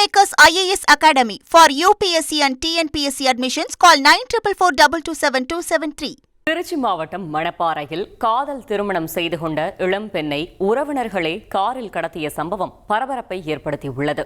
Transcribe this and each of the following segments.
Kingmakers IAS Academy for UPSC and TNPSC admissions. Call 9444272273. Trichy மாவட்டம் மணப்பாறையில் காதல் திருமணம் செய்து கொண்ட இளம் பெண்ணை உறவினர்களே காரில் கடத்திய சம்பவம் பரபரப்பை ஏற்படுத்தியுள்ளது.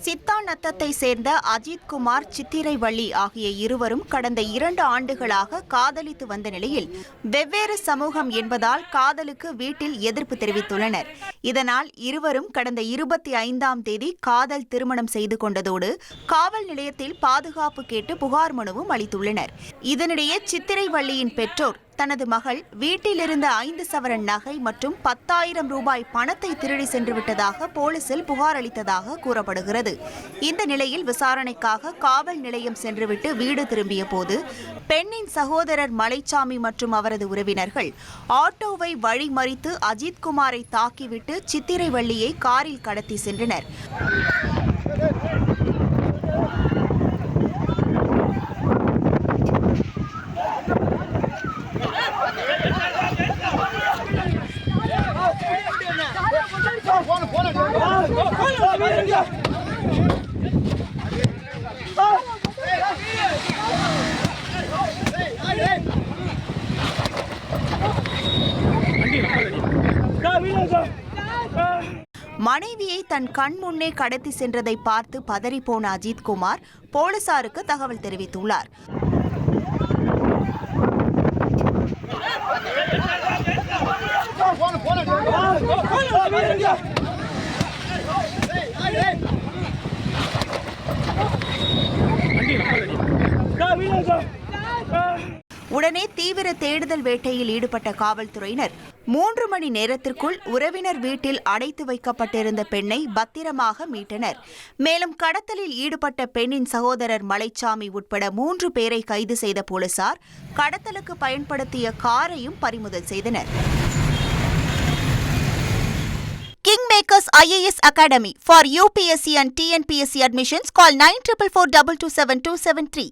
சித்தாநத்தத்தை சேர்ந்த அஜித்குமார், சித்திரைவள்ளி ஆகிய இருவரும் கடந்த 2 ஆண்டுகளாக காதலித்து வந்த நிலையில் வெவ்வேறு சமூகம் என்பதால் காதலுக்கு வீட்டில் எதிர்ப்பு தெரிவித்துள்ளனர். இதனால் இருவரும் கடந்த 25ஆம் தேதி காதல் திருமணம் செய்து கொண்டதோடு காவல் நிலையத்தில் பாதுகாப்பு கேட்டு புகார் மனுவும் அளித்துள்ளனர். இதனிடையே சித்திரைவள்ளியின் பெற்றோர் தனது மகள் வீட்டிலிருந்த 5 சவரன் நகை மற்றும் 10,000 ரூபாய் பணத்தை திருடி சென்று விட்டதாக போலீசில் புகார் அளித்ததாக கூறப்படுகிறது. இந்த நிலையில் விசாரணைக்காக காவல் நிலையம் சென்றுவிட்டு வீடு திரும்பிய போது பெண்ணின் சகோதரர் மலைச்சாமி மற்றும் அவரது உறவினர்கள் ஆட்டோவை வழிமறித்து அஜித்குமாரை தாக்கிவிட்டு சித்திரைவள்ளியை காரில் கடத்தி சென்றனர். மனைவியை தன் கண் முன்னே கடத்தி சென்றதை பார்த்து பதறிப்போன அஜித்குமார் போலீசாருக்கு தகவல் தெரிவித்துள்ளார். உடனே தீவிர தேடுதல் வேட்டையில் ஈடுபட்ட காவல்துறையினர் 3 மணி நேரத்திற்குள் உறவினர் வீட்டில் அடைத்து வைக்கப்பட்டிருந்த பெண்ணை பத்திரமாக மீட்டனர். மேலும் கடத்தலில் ஈடுபட்ட பெண்ணின் சகோதரர் மலைச்சாமி உட்பட 3 பேரை கைது செய்த போலீசார் கடத்தலுக்கு பயன்படுத்திய காரையும் பறிமுதல் செய்தனர். Kingmakers IAS Academy for UPSC and TNPSC admissions. Call 9444272273.